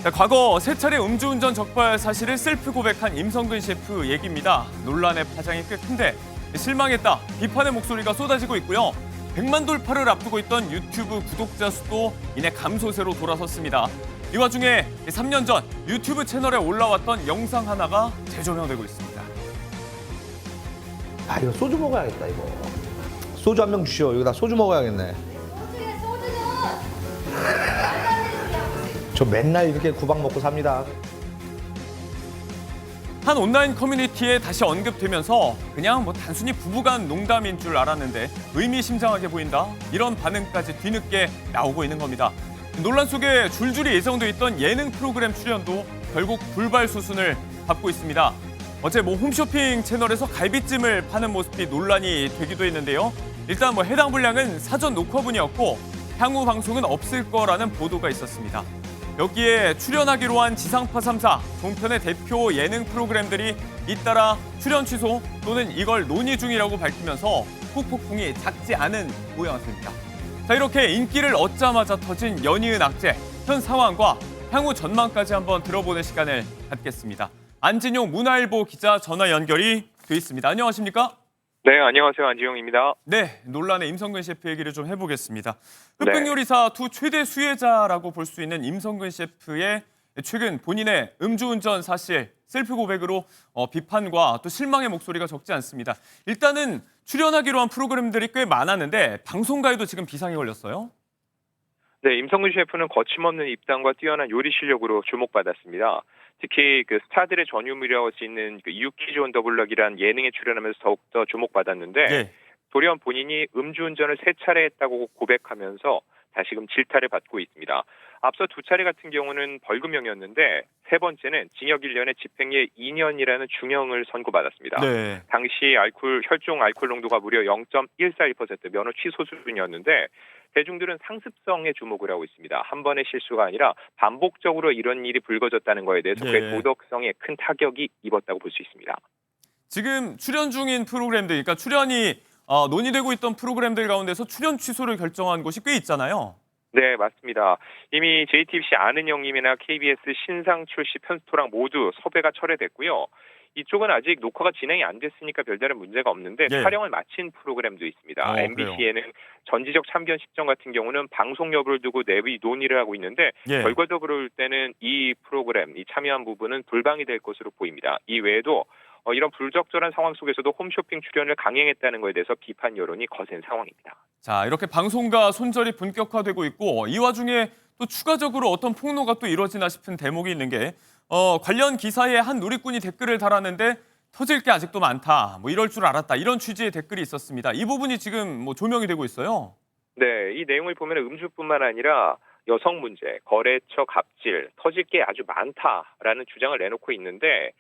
자, 과거 세 차례 음주운전 적발 사실을 셀프 고백한 임성근 셰프 얘기입니다. 논란의 파장이 꽤 큰데 실망했다, 비판의 목소리가 쏟아지고 있고요. 100만 돌파를 앞두고 있던 유튜브 구독자 수도 이내 감소세로 돌아섰습니다. 이 와중에 3년 전 유튜브 채널에 올라왔던 영상 하나가 재조명되고 있습니다. 아, 이거 소주 먹어야겠다, 이거. 소주 한 병 주시오. 여기다 소주 먹어야겠네. 저 맨날 이렇게 구박 먹고 삽니다. 한 온라인 커뮤니티에 다시 언급되면서 그냥 단순히 부부간 농담인 줄 알았는데 의미심장하게 보인다, 이런 반응까지 뒤늦게 나오고 있는 겁니다. 논란 속에 줄줄이 예정돼 있던 예능 프로그램 출연도 결국 불발 수순을 밟고 있습니다. 어제 홈쇼핑 채널에서 갈비찜을 파는 모습이 논란이 되기도 했는데요. 일단 해당 분량은 사전 녹화분이었고 향후 방송은 없을 거라는 보도가 있었습니다. 여기에 출연하기로 한 지상파 3사, 종편의 대표 예능 프로그램들이 잇따라 출연 취소 또는 이걸 논의 중이라고 밝히면서 후폭풍이 작지 않은 모양새입니다. 자, 이렇게 인기를 얻자마자 터진 연이은 악재, 현 상황과 향후 전망까지 한번 들어보는 시간을 갖겠습니다. 안진용 문화일보 기자 전화 연결이 돼 있습니다. 안녕하십니까? 네, 안녕하세요. 안지용입니다. 네, 논란의 임성근 셰프 얘기를 좀 해보겠습니다. 흑백요리사 두 최대 수혜자라고 볼 수 있는 임성근 셰프의 최근 본인의 음주운전 사실 셀프 고백으로 비판과 또 실망의 목소리가 적지 않습니다. 일단은 출연하기로 한 프로그램들이 꽤 많았는데 방송가에도 지금 비상이 걸렸어요. 네, 임성근 셰프는 거침없는 입담과 뛰어난 요리 실력으로 주목받았습니다. 특히 스타들의 전유물이라고 할 수 있는 유키즈 온 더 블럭이란 예능에 출연하면서 더욱더 주목받았는데 네. 돌연 본인이 음주운전을 3차례 했다고 고백하면서 다시금 질타를 받고 있습니다. 앞서 2차례 같은 경우는 벌금형이었는데 세 번째는 징역 1년에 집행유예 2년이라는 중형을 선고받았습니다. 네. 당시 혈중 알코올 농도가 무려 0.141% 면허 취소 수준이었는데 대중들은 상습성에 주목을 하고 있습니다. 한 번의 실수가 아니라 반복적으로 이런 일이 불거졌다는 거에 대해서 그의 도덕성에 큰 타격이 입었다고 볼 수 있습니다. 지금 출연 중인 프로그램들, 그러니까 출연이 논의되고 있던 프로그램들 가운데서 출연 취소를 결정한 곳이 꽤 있잖아요. 네, 맞습니다. 이미 JTBC 아는 형님이나 KBS 신상 출시 편스토랑 모두 섭외가 철회됐고요. 이쪽은 아직 녹화가 진행이 안 됐으니까 별다른 문제가 없는데 촬영을 마친 프로그램도 있습니다. MBC에는 전지적 참견 식전 같은 경우는 방송 여부를 두고 내부 논의를 하고 있는데 결과적으로 볼 때는 이 프로그램, 이 참여한 부분은 불방이 될 것으로 보입니다. 이 외에도 이런 불적절한 상황 속에서도 홈쇼핑 출연을 강행했다는 것에 대해서 비판 여론이 거센 상황입니다. 자, 이렇게 방송가 손절이 본격화되고 있고 이 와중에 또 추가적으로 어떤 폭로가 또 이루어지나 싶은 대목이 있는 게 관련 기사에 한 누리꾼이 댓글을 달았는데 터질 게 아직도 많다, 이럴 줄 알았다, 이런 취지의 댓글이 있었습니다. 이 부분이 지금 조명이 되고 있어요. 네, 이 내용을 보면 음주뿐만 아니라 여성 문제, 거래처 갑질, 터질 게 아주 많다라는 주장을 내놓고 있는데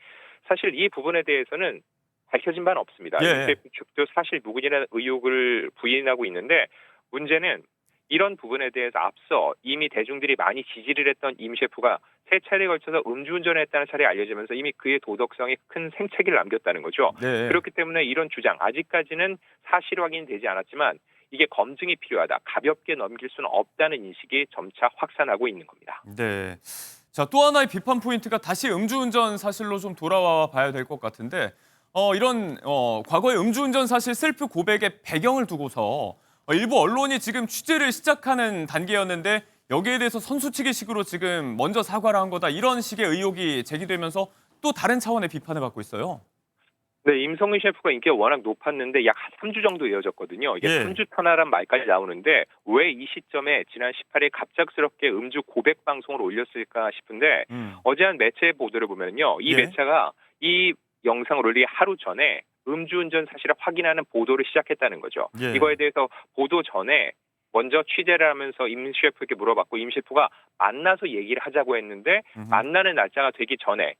사실 이 부분에 대해서는 밝혀진 바는 없습니다. 임 셰프 측도 사실 무근이라는 의혹을 부인하고 있는데 문제는 이런 부분에 대해서 앞서 이미 대중들이 많이 지지를 했던 임 셰프가 3차례에 걸쳐서 음주운전을 했다는 사실이 알려지면서 이미 그의 도덕성에 큰 생채기를 남겼다는 거죠. 그렇기 때문에 이런 주장, 아직까지는 사실 확인되지 않았지만 이게 검증이 필요하다, 가볍게 넘길 수는 없다는 인식이 점차 확산하고 있는 겁니다. 네. 자, 또 하나의 비판 포인트가 다시 음주운전 사실로 좀 돌아와 봐야 될 것 같은데 이런 과거의 음주운전 사실 셀프 고백의 배경을 두고서 일부 언론이 지금 취재를 시작하는 단계였는데 여기에 대해서 선수치기식으로 지금 먼저 사과를 한 거다, 이런 식의 의혹이 제기되면서 또 다른 차원의 비판을 받고 있어요. 네, 임성근 셰프가 인기가 워낙 높았는데 약 3주 정도 이어졌거든요. 이게 3주 터나란 말까지 나오는데 왜 이 시점에 지난 18일 갑작스럽게 음주 고백 방송을 올렸을까 싶은데 어제 한 매체 보도를 보면요, 이 매체가 이 영상을 올리기 하루 전에 음주운전 사실을 확인하는 보도를 시작했다는 거죠. 이거에 대해서 보도 전에 먼저 취재를 하면서 임 셰프에게 물어봤고 임 셰프가 만나서 얘기를 하자고 했는데 만나는 날짜가 되기 전에,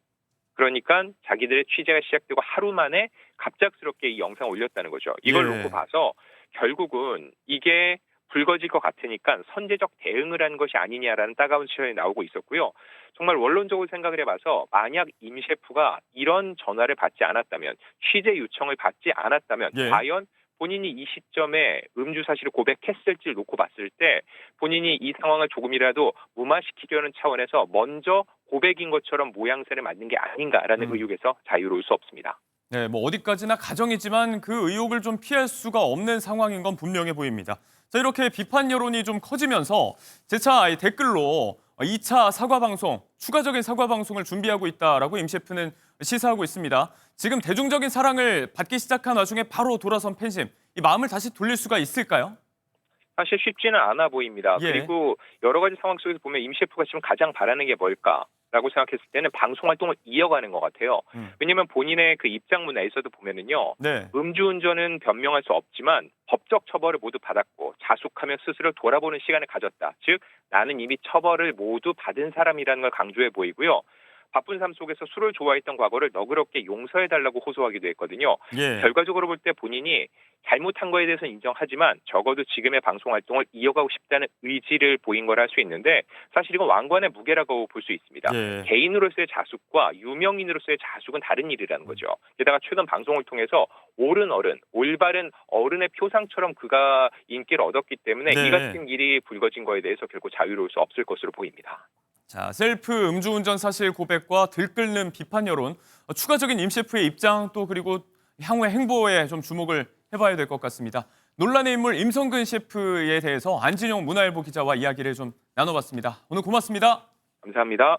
그러니까 자기들의 취재가 시작되고 하루 만에 갑작스럽게 이 영상을 올렸다는 거죠. 이걸 놓고 봐서 결국은 이게 불거질 것 같으니까 선제적 대응을 하는 것이 아니냐라는 따가운 시선이 나오고 있었고요. 정말 원론적으로 생각을 해봐서 만약 임 셰프가 이런 전화를 받지 않았다면, 취재 요청을 받지 않았다면 과연 본인이 이 시점에 음주 사실을 고백했을지를 놓고 봤을 때 본인이 이 상황을 조금이라도 무마시키려는 차원에서 먼저 고백인 것처럼 모양새를 만든 게 아닌가라는 의혹에서 자유로울 수 없습니다. 네, 뭐 어디까지나 가정이지만 그 의혹을 좀 피할 수가 없는 상황인 건 분명해 보입니다. 자, 이렇게 비판 여론이 좀 커지면서 재차 댓글로 2차 사과 방송, 추가적인 사과 방송을 준비하고 있다라고 임 셰프는 시사하고 있습니다. 지금 대중적인 사랑을 받기 시작한 와중에 바로 돌아선 팬심, 이 마음을 다시 돌릴 수가 있을까요? 사실 쉽지는 않아 보입니다. 예. 그리고 여러 가지 상황 속에서 보면 임 셰프가 지금 가장 바라는 게 뭘까라고 생각했을 때는 방송 활동을 이어가는 것 같아요. 왜냐하면 본인의 그 입장문에서도 보면은요. 네. 음주운전은 변명할 수 없지만 법적 처벌을 모두 받았고 자숙하며 스스로 돌아보는 시간을 가졌다. 즉 나는 이미 처벌을 모두 받은 사람이라는 걸 강조해 보이고요. 바쁜 삶 속에서 술을 좋아했던 과거를 너그럽게 용서해달라고 호소하기도 했거든요. 예. 결과적으로 볼 때 본인이 잘못한 거에 대해서는 인정하지만 적어도 지금의 방송 활동을 이어가고 싶다는 의지를 보인 걸 할 수 있는데 사실 이건 왕관의 무게라고 볼 수 있습니다. 예. 개인으로서의 자숙과 유명인으로서의 자숙은 다른 일이라는 거죠. 게다가 최근 방송을 통해서 옳은 어른, 올바른 어른의 표상처럼 그가 인기를 얻었기 때문에 네. 이 같은 일이 불거진 거에 대해서 결코 자유로울 수 없을 것으로 보입니다. 자, 셀프 음주운전 사실 고백과 들끓는 비판 여론, 추가적인 임 셰프의 입장 또 그리고 향후의 행보에 좀 주목을 해봐야 될 것 같습니다. 논란의 인물 임성근 셰프에 대해서 안진용 문화일보 기자와 이야기를 좀 나눠봤습니다. 오늘 고맙습니다. 감사합니다.